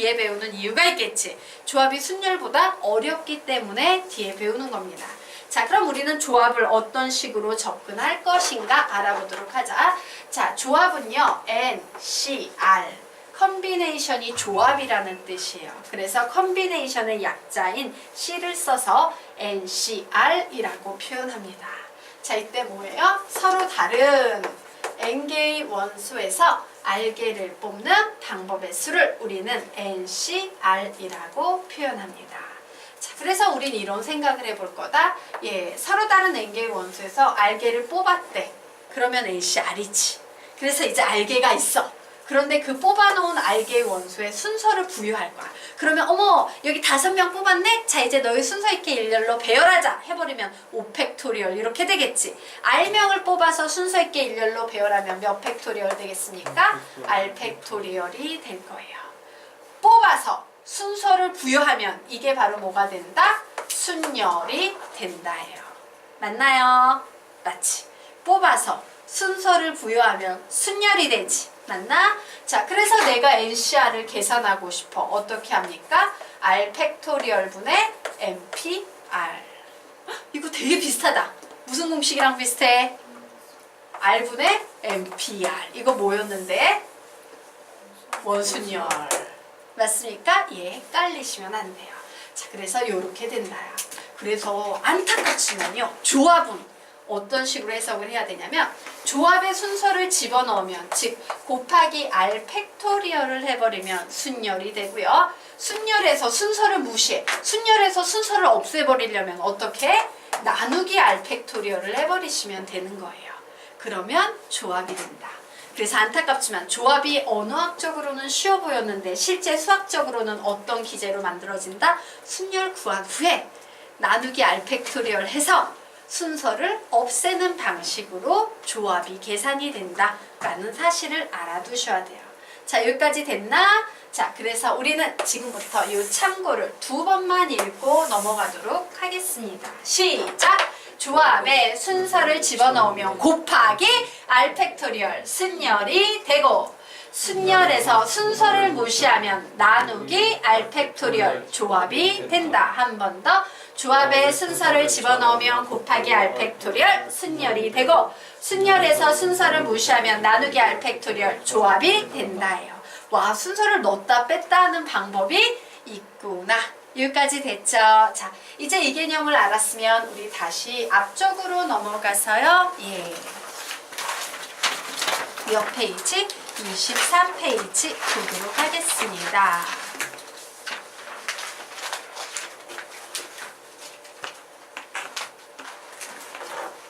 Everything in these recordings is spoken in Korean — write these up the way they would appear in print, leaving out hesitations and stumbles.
뒤에 배우는 이유가 있겠지. 조합이 순열보다 어렵기 때문에 뒤에 배우는 겁니다. 자, 그럼 우리는 조합을 어떤 식으로 접근할 것인가 알아보도록 하자. 자, 조합은요, N, C, R. 컨비네이션이 조합이라는 뜻이에요. 그래서 컨비네이션의 약자인 C를 써서 NCR이라고 표현합니다. 자, 이때 뭐예요? 서로 다른 N개의 원소에서 R개를 뽑는 방법의 수를 우리는 NCR이라고 표현합니다. 자, 그래서 우린 이런 생각을 해볼 거다. 예, 서로 다른 N개의 원소에서 R개를 뽑았대. 그러면 NCR이지. 그래서 이제 R개가 있어. 그런데 그 뽑아놓은 R개의 원소에 순서를 부여할 거야. 그러면 어머 여기 5명 뽑았네? 자 이제 너희 순서 있게 일렬로 배열하자 해버리면 5팩토리얼 이렇게 되겠지. R명을 뽑아서 순서 있게 일렬로 배열하면 몇 팩토리얼 되겠습니까? R팩토리얼이 될 거예요. 뽑아서 순서를 부여하면 이게 바로 뭐가 된다? 순열이 된다예요. 맞나요? 맞지? 뽑아서 순서를 부여하면 순열이 되지. 맞나? 자, 그래서 내가 NCR을 계산하고 싶어. 어떻게 합니까? R 팩토리얼 분의 NPR. 이거 되게 비슷하다. 무슨 공식이랑 비슷해? R분의 NPR. 이거 뭐였는데? 원순열. 맞습니까? 예, 헷갈리시면 안 돼요. 자, 그래서 이렇게 된다요. 그래서 안타깝지만요. 조합은 어떤 식으로 해석을 해야 되냐면 조합의 순서를 집어넣으면 즉 곱하기 R 팩토리얼을 해버리면 순열이 되고요. 순열에서 순서를 무시해. 순열에서 순서를 없애버리려면 어떻게? 나누기 R 팩토리얼을 해버리시면 되는 거예요. 그러면 조합이 된다. 그래서 안타깝지만 조합이 언어학적으로는 쉬워 보였는데 실제 수학적으로는 어떤 기제로 만들어진다? 순열 구한 후에 나누기 R 팩토리얼 해서 순서를 없애는 방식으로 조합이 계산이 된다라는 사실을 알아두셔야 돼요. 자, 여기까지 됐나? 자, 그래서 우리는 지금부터 이 참고를 2번만 읽고 넘어가도록 하겠습니다. 시작! 조합에 순서를 집어넣으면 곱하기 R 팩토리얼 순열이 되고 순열에서 순서를 무시하면 나누기 R 팩토리얼 조합이 된다. 한 번 더. 조합에 순서를 집어넣으면 곱하기 R 팩토리얼 순열이 되고 순열에서 순서를 무시하면 나누기 R 팩토리얼 조합이 된다예요. 와, 순서를 넣었다 뺐다 하는 방법이 있구나. 여기까지 됐죠? 자, 이제 이 개념을 알았으면 우리 다시 앞쪽으로 넘어가서요. 예. 몇 페이지? 23페이지 보도록 하겠습니다.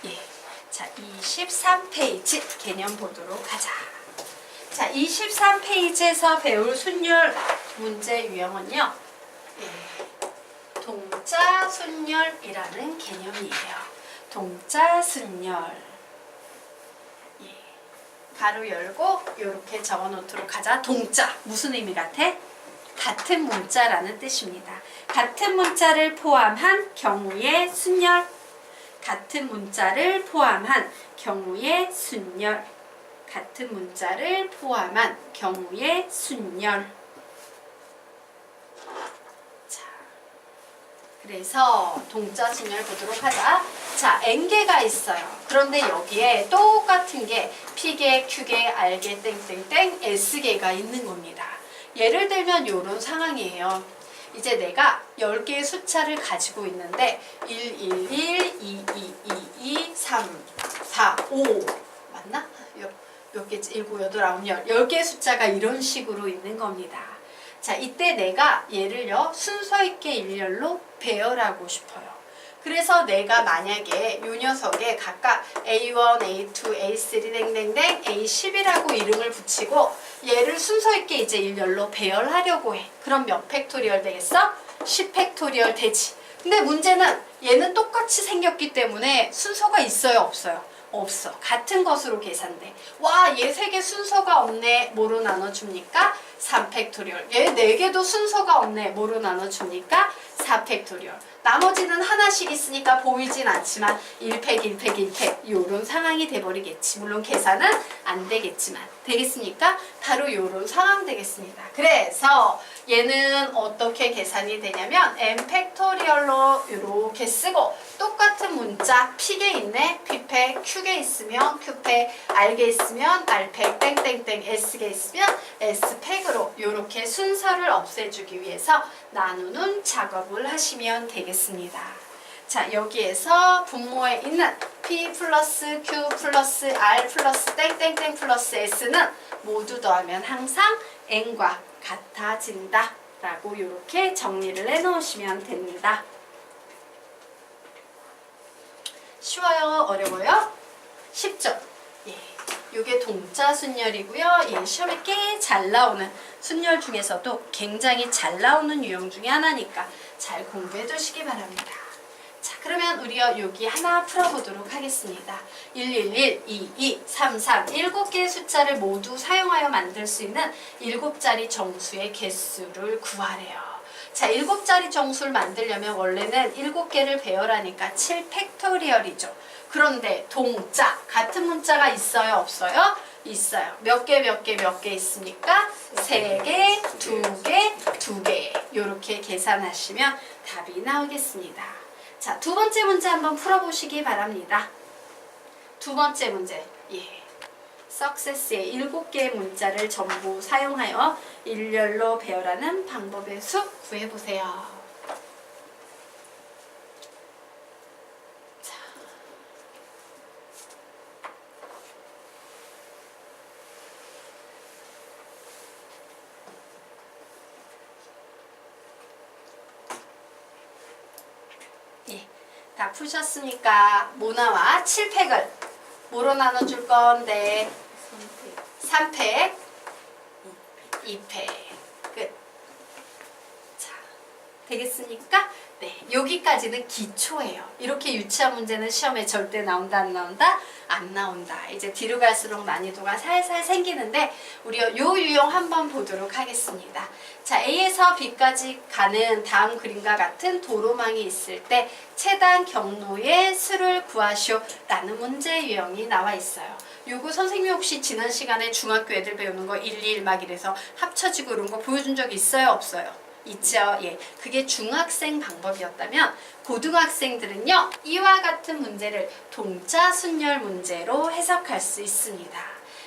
예. 자, 23페이지 개념 보도록 하자. 자, 23페이지에서 배울 순열 문제 유형은요. 예. 동자 순열이라는 개념이에요. 동자 순열. 가로 열고 이렇게 적어놓도록 하자. 동자 무슨 의미 같아? 같은 문자라는 뜻입니다. 같은 문자를 포함한 경우의 순열. 같은 문자를 포함한 경우의 순열. 같은 문자를 포함한 경우의 순열. 자, 그래서 동자 순열 보도록 하자. 자, N개가 있어요. 그런데 여기에 똑같은 게 P개, Q개, R개, 땡땡땡, S개가 있는 겁니다. 예를 들면 이런 상황이에요. 이제 내가 10개의 숫자를 가지고 있는데 1, 1, 1, 2, 2, 2, 2, 3, 4, 5 맞나? 몇 개지? 7, 8, 9, 10 10개의 숫자가 이런 식으로 있는 겁니다. 자, 이때 내가 얘를요 순서 있게 일렬로 배열하고 싶어요. 그래서 내가 만약에 이 녀석에 각각 A1, A2, A3 땡땡땡 A10이라고 이름을 붙이고 얘를 순서 있게 이제 일렬로 배열하려고 해. 그럼 몇 팩토리얼 되겠어? 10팩토리얼 되지. 근데 문제는 얘는 똑같이 생겼기 때문에 순서가 있어요, 없어요? 없어. 같은 것으로 계산돼. 와, 얘 3개 순서가 없네. 뭐로 나눠줍니까? 3팩토리얼. 얘 4개도 순서가 없네. 뭐로 나눠줍니까? 4팩토리얼. 나머지는 하나씩 있으니까 보이진 않지만 1팩 1팩 1팩 요런 상황이 돼버리겠지. 물론 계산은 안 되겠지만 되겠습니까? 바로 요런 상황 되겠습니다. 그래서 얘는 어떻게 계산이 되냐면 n 팩토리얼로 이렇게 쓰고 똑같은 문자 P개 있네. P팩, Q개 있으면 Q팩, R개 있으면 R팩, 땡땡땡 S개 있으면 S팩으로 이렇게 순서를 없애주기 위해서 나누는 작업을 하시면 되겠습니다. 자, 여기에서 분모에 있는 P 플러스 Q 플러스 R 플러스 땡땡땡 플러스 S는 모두 더하면 항상 N과 같아진다 라고 이렇게 정리를 해 놓으시면 됩니다. 쉬워요? 어려워요? 쉽죠? 예, 이게 동자 순열이고요. 예, 시험에 꽤 잘 나오는 순열 중에서도 굉장히 잘 나오는 유형 중에 하나니까 잘 공부해 두시기 바랍니다. 자, 그러면 우리가 여기 하나 풀어보도록 하겠습니다. 111, 22, 33, 7개의 숫자를 모두 사용하여 만들 수 있는 7자리 정수의 개수를 구하래요. 자, 7자리 정수를 만들려면 원래는 7개를 배열하니까 7팩토리얼이죠. 그런데 동자, 같은 문자가 있어요? 없어요? 있어요. 몇 개 있습니까? 3개, 2개, 2개. 이렇게 계산하시면 답이 나오겠습니다. 자, 두 번째 문제 한번 풀어보시기 바랍니다. 두 번째 문제. 예. Success의 7개의 문자를 전부 사용하여 일렬로 배열하는 방법의 수 구해보세요. 자. 예. 다 푸셨습니까? 뭐 나와? 7팩을 뭐로 나눠줄 건데? 3팩, 2팩. 끝. 자, 되겠습니까? 네, 여기까지는 기초예요. 이렇게 유치한 문제는 시험에 절대 나온다, 안 나온다? 안 나온다. 이제 뒤로 갈수록 난이도가 살살 생기는데 우리가 요 유형 한번 보도록 하겠습니다. 자, A에서 B까지 가는 다음 그림과 같은 도로망이 있을 때 최단 경로의 수를 구하시오 라는 문제 유형이 나와 있어요. 요거 선생님이 혹시 지난 시간에 중학교 애들 배우는 거 1, 2, 1 막 이래서 합쳐지고 이런 거 보여준 적 있어요? 없어요? 있죠. 예, 그게 중학생 방법이었다면 고등학생들은요, 이와 같은 문제를 동자 순열 문제로 해석할 수 있습니다.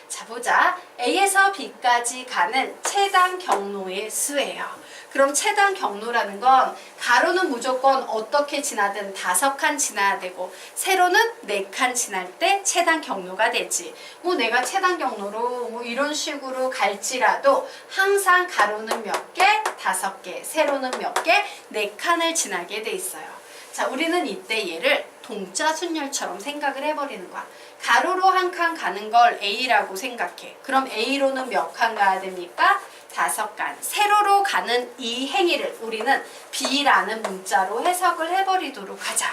자, 보자. A에서 B까지 가는 최단 경로의 수예요. 그럼 최단 경로라는 건 가로는 무조건 어떻게 지나든 5칸 지나야 되고 세로는 4칸 지날 때 최단 경로가 되지. 뭐 내가 최단 경로로 뭐 이런 식으로 갈지라도 항상 가로는 몇 개? 5개. 세로는 몇 개? 4칸을 지나게 돼 있어요. 자, 우리는 이때 얘를 동자 순열처럼 생각을 해버리는 거야. 가로로 한 칸 가는 걸 A라고 생각해. 그럼 A로는 몇 칸 가야 됩니까? 5칸. 세로로 가는 이 행위를 우리는 B라는 문자로 해석을 해버리도록 하자.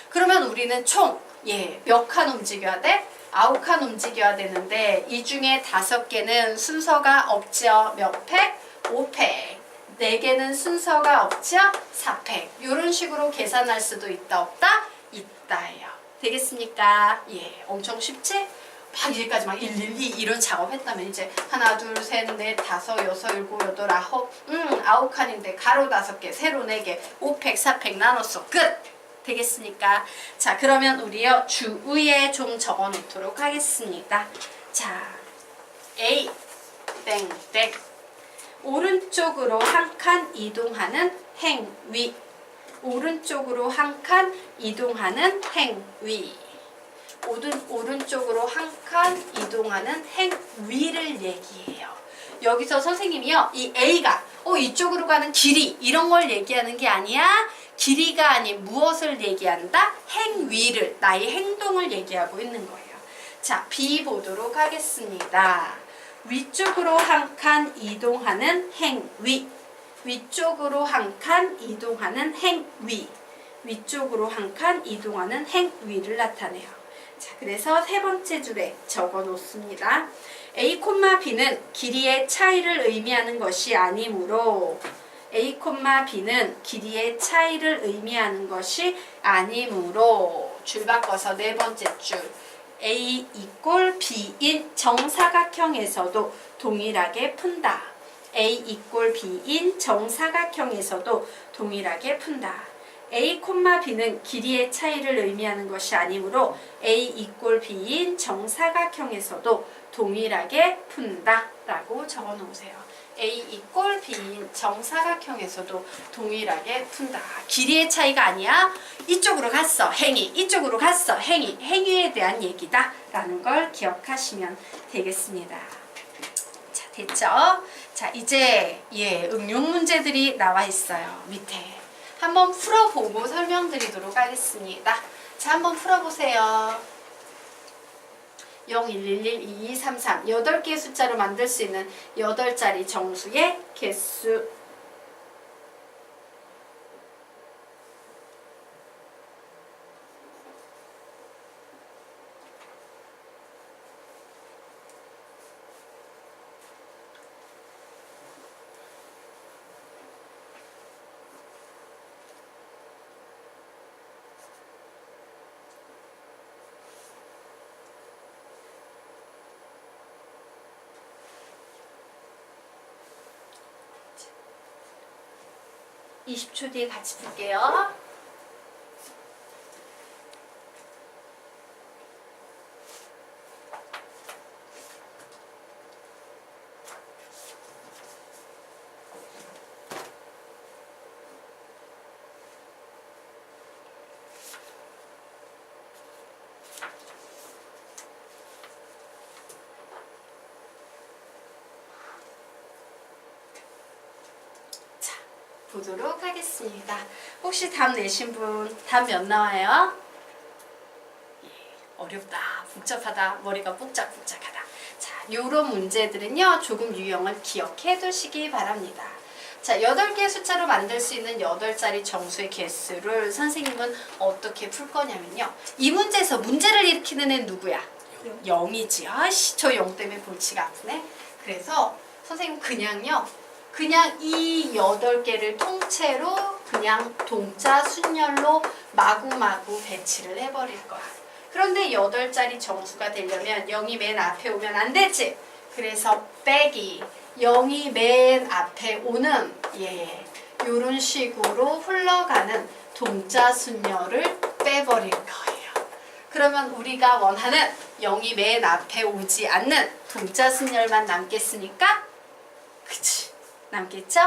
그러면 우리는 총 몇 칸 움직여야 돼? 9칸 움직여야 되는데 이 중에 5개는 순서가 없죠. 몇 팩? 5팩. 4개는 순서가 없죠? 4팩. 이런 식으로 계산할 수도 있다 없다? 있다예요. 되겠습니까? 예, 엄청 쉽지? 막 여기까지 막 1, 1, 2 이런 작업했다면 이제 하나, 둘, 셋, 넷, 다섯, 여섯, 일곱, 여덟, 아홉 9칸인데 가로 5개, 세로 4개, 5팩, 4팩 나눴어. 끝! 되겠습니까? 자, 그러면 우리요 주위에 좀 적어 놓도록 하겠습니다. 자, A, 땡땡 오른쪽으로 한 칸 이동하는 행위. 오른쪽으로 한 칸 이동하는 행위. 오른쪽으로 한 칸 이동하는 행위를 얘기해요. 여기서 선생님이요, 이 A가 이쪽으로 가는 길이 이런 걸 얘기하는 게 아니야. 길이가 아닌 무엇을 얘기한다? 행위를, 나의 행동을 얘기하고 있는 거예요. 자, B 보도록 하겠습니다. 위쪽으로 한 칸 이동하는 행위. 위쪽으로 한 칸 이동하는 행위. 위쪽으로 한 칸 이동하는 행위를 나타내요. 자, 그래서 세 번째 줄에 적어 놓습니다. A, B는 길이의 차이를 의미하는 것이 아니므로 A, B는 길이의 차이를 의미하는 것이 아니므로 줄 바꿔서 네 번째 줄 A = B인 정사각형에서도 동일하게 푼다. A = B인 정사각형에서도 동일하게 푼다. A, B는 길이의 차이를 의미하는 것이 아니므로 A = B인 정사각형에서도 동일하게 푼다 라고 적어 놓으세요. A = B인 정사각형에서도 동일하게 푼다. 길이의 차이가 아니야. 이쪽으로 갔어. 행위. 이쪽으로 갔어. 행위. 행위에 대한 얘기다 라는 걸 기억하시면 되겠습니다. 자, 됐죠? 자, 이제 응용 문제들이 나와 있어요. 밑에. 한번 풀어보고 설명드리도록 하겠습니다. 자, 한번 풀어보세요. 0, 1, 1, 1, 2, 2, 3, 3 8개의 숫자로 만들 수 있는 8자리 정수의 개수. 자, 20초 뒤에 같이 볼게요. 보도록 하겠습니다. 혹시 답 내신 분 답 몇 나와요? 어렵다, 복잡하다, 머리가 복잡복잡하다. 자, 요런 문제들은요 조금 유형을 기억해 두시기 바랍니다. 자, 8개의 숫자로 만들 수 있는 8자리 정수의 개수를 선생님은 어떻게 풀 거냐면요, 이 문제에서 문제를 일으키는 애는 누구야? 0이지. 아씨, 저 0 때문에 골치가 아프네. 그래서 선생님 그냥 이 8개를 통째로 그냥 동자 순열로 마구마구 배치를 해버릴 거야. 그런데 8자리 정수가 되려면 0이 맨 앞에 오면 안 되지. 그래서 빼기 0이 맨 앞에 오는 요런 식으로 흘러가는 동자 순열을 빼버릴 거예요. 그러면 우리가 원하는 0이 맨 앞에 오지 않는 동자 순열만 남겠습니까? 그치? 남겠죠?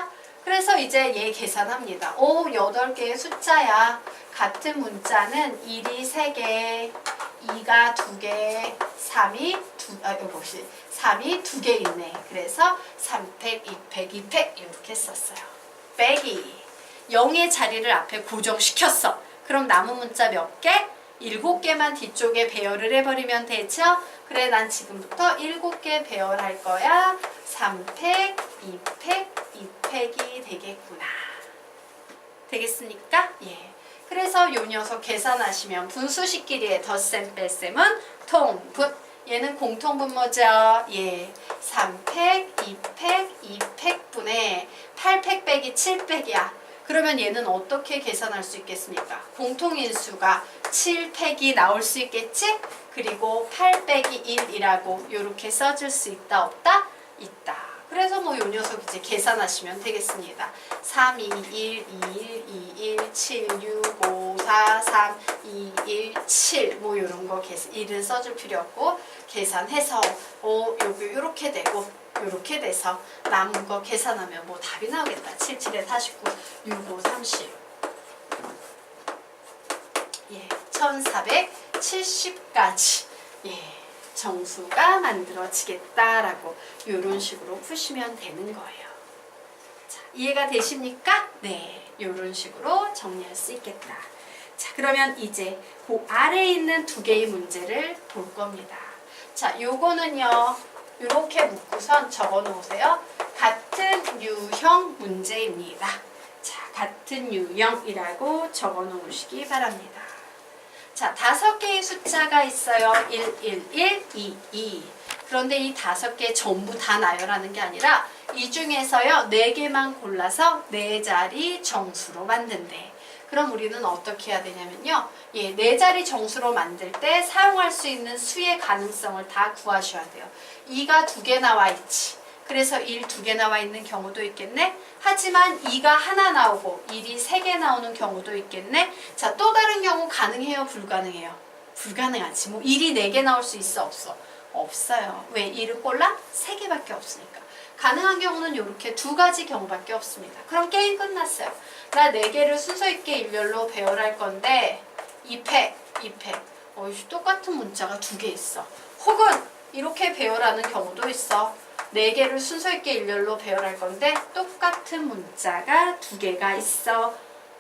그래서 이제 얘 계산합니다. 8개의 숫자야. 같은 문자는 1이 3개, 2가 2개, 3이 2개 있네. 그래서 3팩, 2팩, 2팩 이렇게 썼어요. 빼기 0의 자리를 앞에 고정시켰어. 그럼 남은 문자 몇 개? 7개만 뒤쪽에 배열을 해버리면 되죠? 그래, 난 지금부터 7개 배열할 거야. 3팩, 2팩, 2팩이 되겠구나. 되겠습니까? 예. 그래서 요 녀석 계산하시면 분수식끼리의 덧셈 뺄셈은 통분. 얘는 공통분모죠. 예. 3팩, 2팩, 2팩분에 8팩 빼기 7팩이야. 그러면 얘는 어떻게 계산할 수 있겠습니까? 공통인수가 7팩이 나올 수 있겠지? 그리고 8 빼기 1이라고 이렇게 써줄 수 있다 없다? 있다. 그래서 뭐 요 녀석 이제 계산하시면 되겠습니다. 3, 2, 1, 2, 1, 2, 1, 7, 6, 5, 4, 3, 2, 1, 7 뭐 요런 거 계산 1은 써줄 필요 없고 계산해서 요게 요렇게 되고 요렇게 돼서 남은 거 계산하면 뭐 답이 나오겠다. 7, 7에 49, 6, 5, 30 1470까지 정수가 만들어지겠다라고 이런 식으로 푸시면 되는 거예요. 자, 이해가 되십니까? 네, 이런 식으로 정리할 수 있겠다. 자, 그러면 이제 그 아래에 있는 2개의 문제를 볼 겁니다. 자, 요거는요, 이렇게 묶고선 적어 놓으세요. 같은 유형 문제입니다. 자, 같은 유형이라고 적어 놓으시기 바랍니다. 자, 5개의 숫자가 있어요. 1, 1, 1, 2, 2. 그런데 이 5개 전부 다 나열하는 게 아니라 이 중에서요 4개만 골라서 4자리 정수로 만든대. 그럼 우리는 어떻게 해야 되냐면요. 4자리 정수로 만들 때 사용할 수 있는 수의 가능성을 다 구하셔야 돼요. 2가 2개 나와 있지. 그래서 1 2개 나와 있는 경우도 있겠네. 하지만 2가 하나 나오고 1이 3개 나오는 경우도 있겠네. 자, 또 다른 경우 가능해요? 불가능해요? 불가능하지. 뭐 1이 4개 나올 수 있어? 없어? 없어요. 왜? 1을 꼴라? 3개밖에 없으니까. 가능한 경우는 이렇게 2가지 경우밖에 없습니다. 그럼 게임 끝났어요. 나 4개를 순서 있게 일렬로 배열할 건데 2팩 똑같은 문자가 2개 있어. 혹은 이렇게 배열하는 경우도 있어. 4개를 순서 있게 일렬로 배열할 건데 똑같은 문자가 2개가 있어.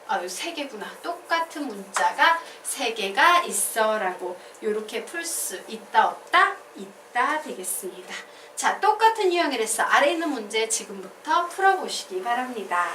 3개구나. 똑같은 문자가 3개가 있어 라고 이렇게 풀 수 있다 없다? 있다 되겠습니다. 자, 똑같은 유형이랬어. 아래 있는 문제 지금부터 풀어보시기 바랍니다.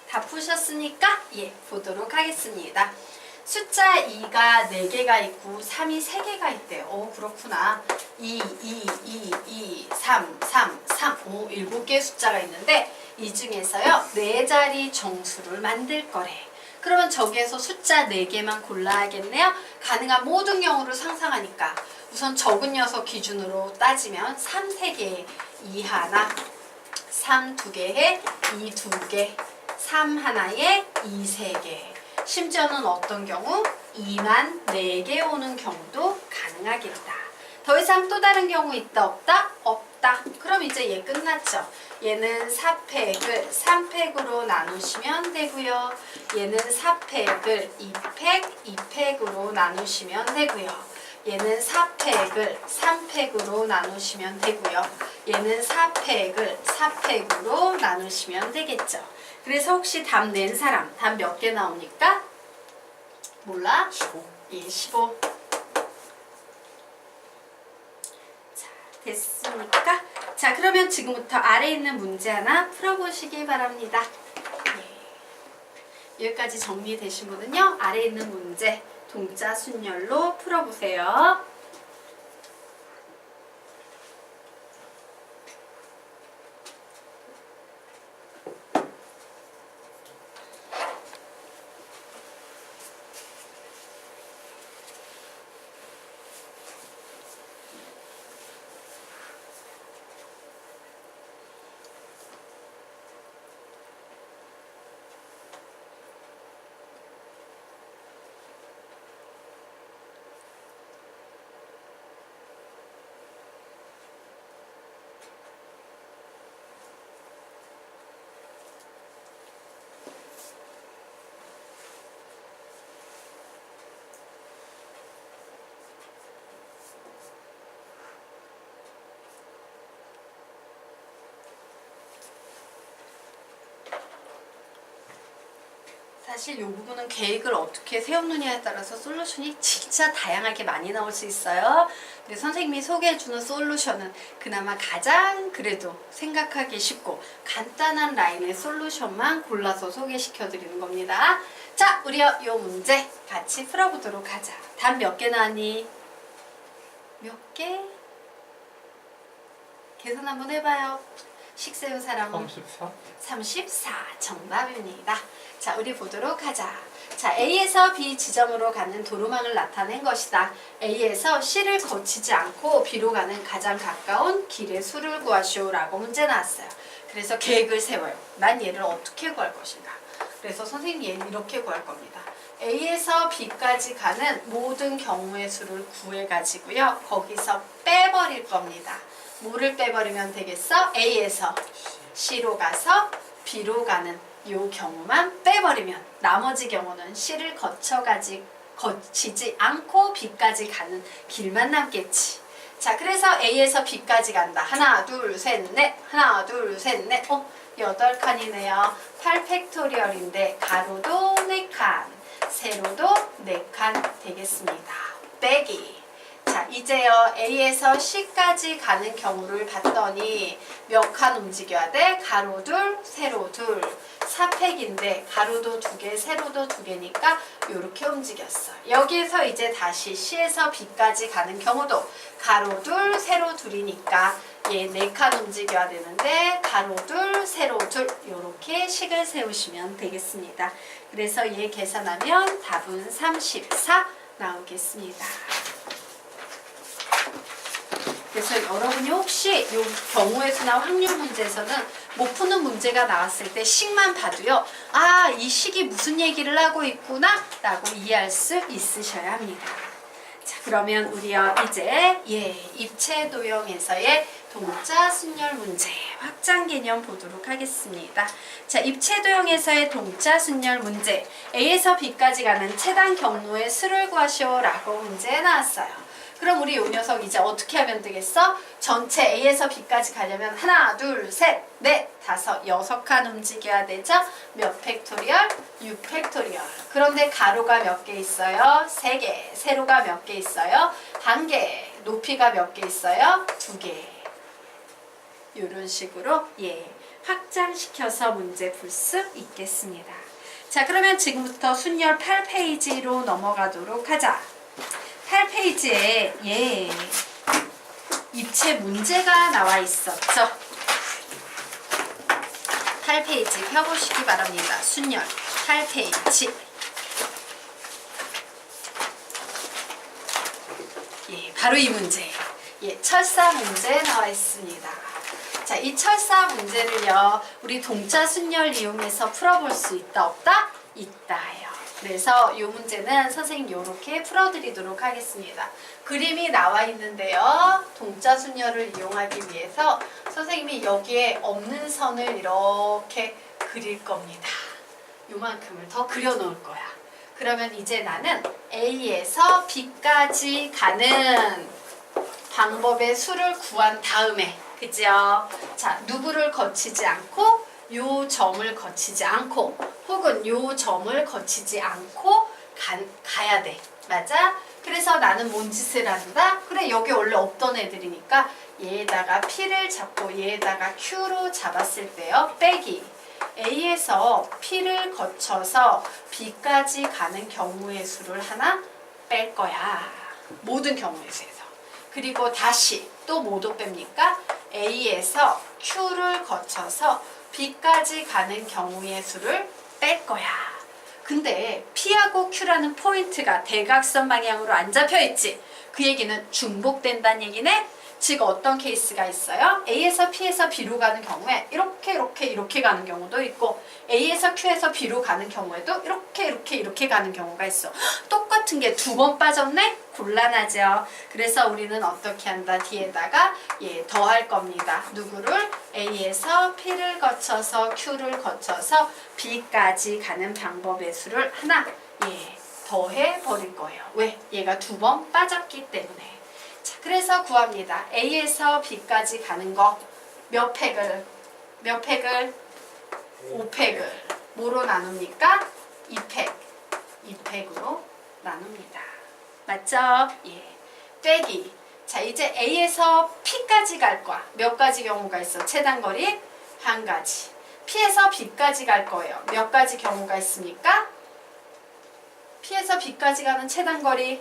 다 푸셨으니까 보도록 하겠습니다. 숫자 2가 4개가 있고 3이 3개가 있대요. 그렇구나. 2, 3, 7개의 숫자가 있는데 이 중에서요 4자리 정수를 만들 거래. 그러면 저기에서 숫자 4개만 골라야겠네요. 가능한 모든 경우를 상상하니까 우선 적은 녀석 기준으로 따지면 3 3개, 2 하나, 3 2개에 2 2개, 3 하나에 2 3개. 심지어는 어떤 경우 2만 4개 오는 경우도 가능하겠다. 더 이상 또 다른 경우 있다 없다? 없다. 그럼 이제 얘 끝났죠. 얘는 4팩을 3팩으로 나누시면 되고요. 얘는 4팩을 2팩으로 나누시면 되고요. 얘는 4팩을 3팩으로 나누시면 되고요. 얘는 4팩을 나누시면 되겠죠. 그래서 혹시 답 낸 사람, 답 몇 개 나옵니까? 몰라? 15. 15. 자, 됐습니까? 자, 그러면 지금부터 아래에 있는 문제 하나 풀어보시기 바랍니다. 여기까지 정리되신 분은요, 아래에 있는 문제 동자 순열로 풀어보세요. 사실 이 부분은 계획을 어떻게 세우느냐에 따라서 솔루션이 진짜 다양하게 많이 나올 수 있어요. 근데 선생님이 소개해주는 솔루션은 그나마 가장 그래도 생각하기 쉽고 간단한 라인의 솔루션만 골라서 소개시켜드리는 겁니다. 자, 우리 이 문제 같이 풀어보도록 하자. 답 몇 개 나왔니? 몇 개? 계산 한번 해봐요. 식세운 사람은 34. 34 정답입니다. 자, 우리 보도록 하자. 자, A에서 B 지점으로 가는 도로망을 나타낸 것이다. A에서 C를 거치지 않고 B로 가는 가장 가까운 길의 수를 구하시오 라고 문제 나왔어요. 그래서 계획을 세워요. 난 얘를 어떻게 구할 것인가. 그래서 선생님이 얘는 이렇게 구할 겁니다. A에서 B까지 가는 모든 경우의 수를 구해가지고요. 거기서 빼버릴 겁니다. 뭐를 빼버리면 되겠어? A에서 C로 가서 B로 가는 요 경우만 빼버리면 나머지 경우는 C를 거치지 않고 B까지 가는 길만 남겠지. 자, 그래서 A에서 B까지 간다. 하나, 둘, 셋, 넷. 하나, 둘, 셋, 넷. 8칸이네요. 8팩토리얼인데 가로도 4칸, 세로도 4칸 되겠습니다. 빼기. 자, 이제요. A에서 C까지 가는 경우를 봤더니 몇 칸 움직여야 돼? 가로 둘, 세로 둘. 4팩인데 가로도 2개, 세로도 2개니까 이렇게 움직였어. 여기에서 이제 다시 C에서 B까지 가는 경우도 가로 둘, 세로 둘이니까 얘 4칸 움직여야 되는데 가로 둘, 세로 둘 이렇게 식을 세우시면 되겠습니다. 그래서 얘 계산하면 답은 34 나오겠습니다. 그래서 여러분이 혹시 이 경우의 수나 확률 문제에서는 못 푸는 문제가 나왔을 때 식만 봐도요. 아, 이 식이 무슨 얘기를 하고 있구나 라고 이해할 수 있으셔야 합니다. 자, 그러면 우리요 이제 입체 도형에서의 동자 순열 문제 확장 개념 보도록 하겠습니다. 자, 입체 도형에서의 동자 순열 문제 A에서 B까지 가는 최단 경로의 수를 구하시오 라고 문제 나왔어요. 그럼 우리 요 녀석 이제 어떻게 하면 되겠어? 전체 A에서 B까지 가려면 하나, 둘, 셋, 넷, 다섯, 6칸 움직여야 되죠? 몇 팩토리얼? 6팩토리얼. 그런데 가로가 몇 개 있어요? 3개. 세로가 몇 개 있어요? 1개. 높이가 몇 개 있어요? 2개. 이런 식으로 확장시켜서 문제 풀 수 있겠습니다. 자, 그러면 지금부터 순열 8페이지로 넘어가도록 하자. 8페이지에 입체 문제가 나와 있었죠. 8페이지 펴보시기 바랍니다. 순열 8페이지. 바로 이 문제. 철사 문제 나와 있습니다. 자, 이 철사 문제를요, 우리 동자 순열 이용해서 풀어볼 수 있다, 없다? 있다요. 그래서 이 문제는 선생님 이렇게 풀어드리도록 하겠습니다. 그림이 나와 있는데요. 동자 순열을 이용하기 위해서 선생님이 여기에 없는 선을 이렇게 그릴 겁니다. 요만큼을 더 그려놓을 거야. 그러면 이제 나는 A에서 B까지 가는 방법의 수를 구한 다음에, 그죠? 자, 누구를 거치지 않고 요 점을 거치지 않고 혹은 요 점을 거치지 않고 가야 돼. 맞아? 그래서 나는 뭔 짓을 한다? 그래, 여기 원래 없던 애들이니까 얘에다가 P를 잡고 얘에다가 Q로 잡았을 때요. 빼기. A에서 P를 거쳐서 B까지 가는 경우의 수를 하나 뺄 거야. 모든 경우의 수에서. 그리고 다시 또 뭐도 뺍니까? A에서 Q를 거쳐서 B까지 가는 경우의 수를 뺄 거야. 근데 P하고 Q라는 포인트가 대각선 방향으로 안 잡혀 있지. 그 얘기는 중복된다는 얘기네. 즉 어떤 케이스가 있어요? A에서 P에서 B로 가는 경우에 이렇게 가는 경우도 있고 A에서 Q에서 B로 가는 경우에도 이렇게 가는 경우가 있어. 똑같은 게 2번 빠졌네? 곤란하죠. 그래서 우리는 어떻게 한다? 뒤에다가 더할 겁니다. 누구를? A에서 P를 거쳐서 Q를 거쳐서 B까지 가는 방법의 수를 하나 더해 버릴 거예요. 왜? 얘가 2번 빠졌기 때문에. 자, 그래서 구합니다. A에서 B까지 가는 거 몇 팩을? 5팩을 뭐로 나눕니까? 2팩으로 나눕니다. 맞죠? 빼기. 자, 이제 A에서 P까지 갈 거야. 몇 가지 경우가 있어? 최단거리 1가지. P에서 B까지 갈 거예요. 몇 가지 경우가 있습니까? P에서 B까지 가는 최단거리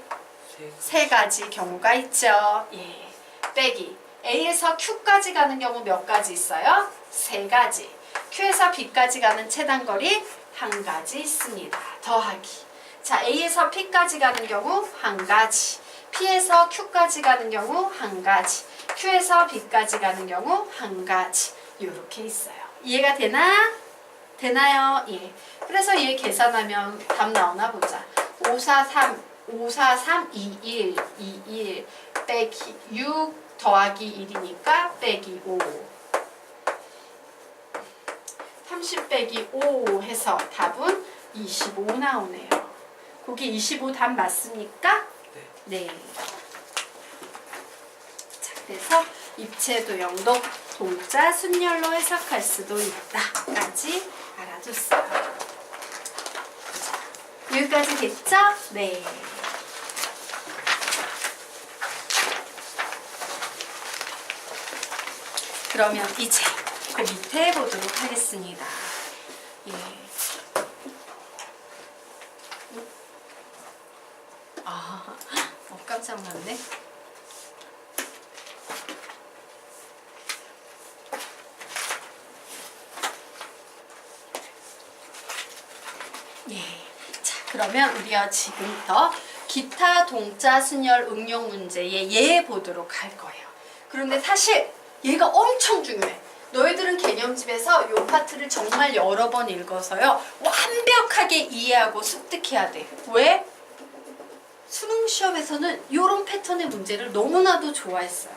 3가지 경우가 있죠. 빼기. A에서 Q까지 가는 경우 몇 가지 있어요? 3가지. Q에서 B까지 가는 최단거리 1가지 있습니다. 더하기. 자, A에서 P까지 가는 경우 1가지. P에서 Q까지 가는 경우 1가지. Q에서 B까지 가는 경우 1가지. 이렇게 있어요. 이해가 되나? 되나요? 예. 그래서 얘 계산하면 답 나오나 보자. 543, 21 빼기 6 더하기 1이니까 빼기 5. 30 빼기 5 해서 답은 25 나오네요. 거기 25 답 맞습니까? 네. 자, 그래서 입체도형도 동자 순열로 해석할 수도 있다까지 알아뒀어요. 자, 여기까지 됐죠? 네. 그러면 이제 그 밑에 보도록 하겠습니다. 예. 깜짝 놀랐네. 예. 자, 그러면 우리가 지금부터 기타 동자 순열 응용 문제의 예 보도록 할 거예요. 그런데 사실 얘가 엄청 중요해. 너희들은 개념집에서 이 파트를 정말 여러 번 읽어서요. 완벽하게 이해하고 습득해야 돼. 왜? 수능 시험에서는 이런 패턴의 문제를 너무나도 좋아했어요.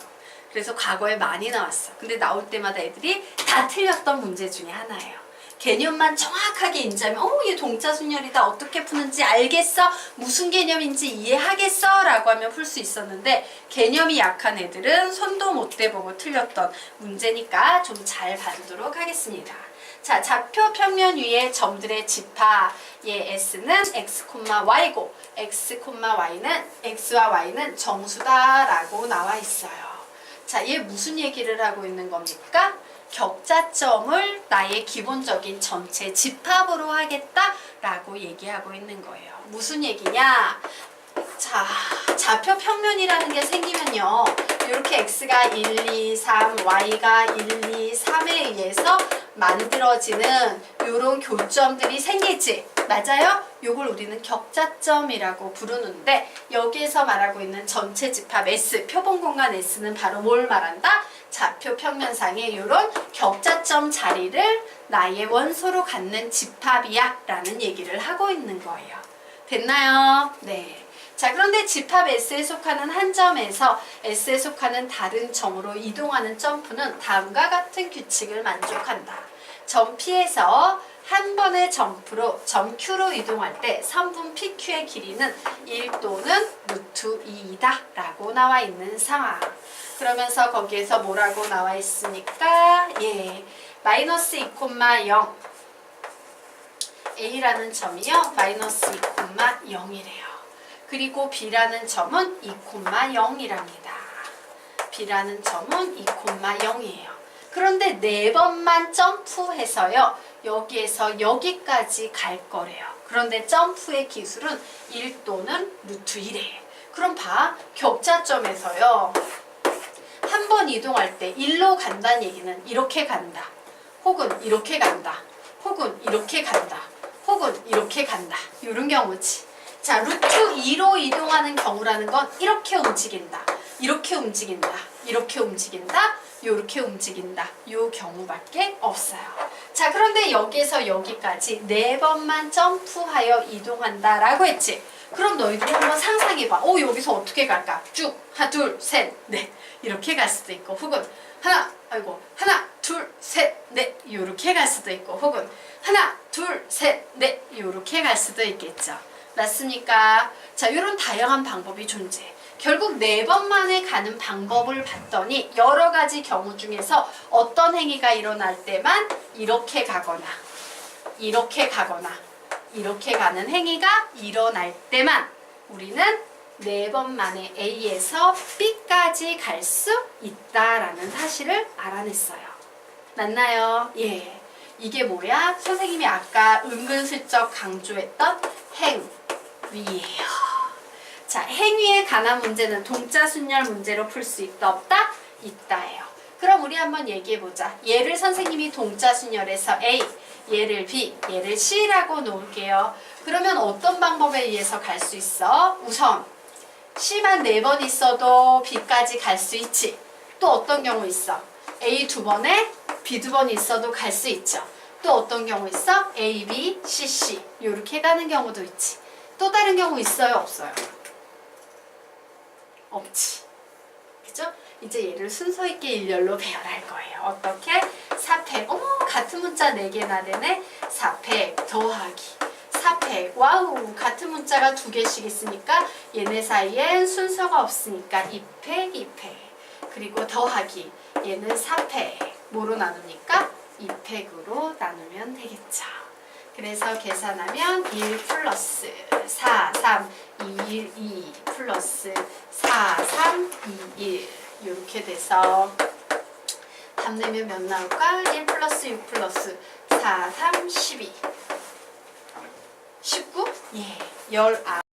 그래서 과거에 많이 나왔어. 근데 나올 때마다 애들이 다 틀렸던 문제 중에 하나예요. 개념만 정확하게 인지하면 얘 동자 순열이다. 어떻게 푸는지 알겠어? 무슨 개념인지 이해하겠어? 라고 하면 풀 수 있었는데 개념이 약한 애들은 손도 못 대보고 틀렸던 문제니까 좀 잘 봐두도록 하겠습니다. 자, 좌표 평면 위에 점들의 집합 예, S는 X, Y고 X, Y는 X와 Y는 정수다 라고 나와 있어요. 자, 얘 무슨 얘기를 하고 있는 겁니까? 격자점을 나의 기본적인 전체 집합으로 하겠다 라고 얘기하고 있는 거예요. 무슨 얘기냐? 자, 좌표 평면이라는 게 생기면요. 이렇게 X가 1, 2, 3, Y가 1, 2, 3에 의해서 만들어지는 이런 교점들이 생기지. 맞아요? 요걸 우리는 격자점이라고 부르는데 여기에서 말하고 있는 전체 집합 S, 표본 공간 S는 바로 뭘 말한다? 좌표 평면상의 이런 격자점 자리를 나의 원소로 갖는 집합이야 라는 얘기를 하고 있는 거예요. 됐나요? 네. 자, 그런데 집합 S에 속하는 한 점에서 S에 속하는 다른 점으로 이동하는 점프는 다음과 같은 규칙을 만족한다. 점 P에서 한 번의 점프로 점 Q로 이동할 때 선분 PQ의 길이는 1 또는 루트 2이다 라고 나와 있는 상황. 그러면서 거기에서 뭐라고 나와 있습니까? 예, 마이너스 2,0 A라는 점이요. 마이너스 2,0이래요. 그리고 B라는 점은 2,0이랍니다. B라는 점은 2,0이에요. 그런데 4번만 점프해서요. 여기에서 여기까지 갈 거래요. 그런데 점프의 기술은 1 또는 루트 1이에요. 그럼 봐. 격자점에서요. 한 번 이동할 때 1로 간다는 얘기는 이렇게 간다. 혹은 이렇게 간다. 혹은 이렇게 간다. 혹은 이렇게 간다. 이런 경우지. 자, 루트 2로 이동하는 경우라는 건 이렇게 움직인다. 이렇게 움직인다. 이렇게 움직인다. 이렇게 움직인다. 이 경우밖에 없어요. 자, 그런데 여기에서 여기까지 4번만 점프하여 이동한다 라고 했지. 그럼 너희들이 한번 상상해봐. 여기서 어떻게 갈까? 쭉 하나 둘 셋 넷 이렇게 갈 수도 있고 혹은 하나 둘 셋 넷 이렇게 갈 수도 있고 혹은 하나 둘 셋 넷 이렇게 갈 수도 있겠죠. 맞습니까? 자, 이런 다양한 방법이 존재해. 결국 4번 만에 가는 방법을 봤더니 여러 가지 경우 중에서 어떤 행위가 일어날 때만 이렇게 가거나 이렇게 가거나 이렇게 가는 행위가 일어날 때만 우리는 4번 만에 A에서 B까지 갈 수 있다라는 사실을 알아냈어요. 맞나요? 예. 이게 뭐야? 선생님이 아까 은근슬쩍 강조했던 행위예요. 자, 행위에 관한 문제는 동자 순열 문제로 풀 수 있다 없다? 있다예요. 그럼 우리 한번 얘기해보자. 얘를 선생님이 동자 순열에서 A, 얘를 B, 얘를 C라고 놓을게요. 그러면 어떤 방법에 의해서 갈 수 있어? 우선 C만 4번 있어도 B까지 갈 수 있지. 또 어떤 경우 있어? A 2번에 B 2번 있어도 갈 수 있죠. 또 어떤 경우 있어? A, B, C, C 이렇게 가는 경우도 있지. 또 다른 경우 있어요? 없어요? 없지. 그죠? 이제 얘를 순서 있게 일렬로 배열할 거예요. 어떻게? 4팩. 어머, 같은 문자 4개나 되네. 4팩 더하기 4팩. 와우, 같은 문자가 2개씩 있으니까 얘네 사이엔 순서가 없으니까 2팩, 2팩. 그리고 더하기 얘는 4팩. 뭐로 나누니까 2팩으로 나누면 되겠죠. 그래서 계산하면 1 플러스 4, 3, 2, 1, 2 플러스 4, 3, 2, 1 이렇게 돼서 답 내면 몇 나올까? 1 플러스 6 플러스 4, 3, 12 19? 예, 19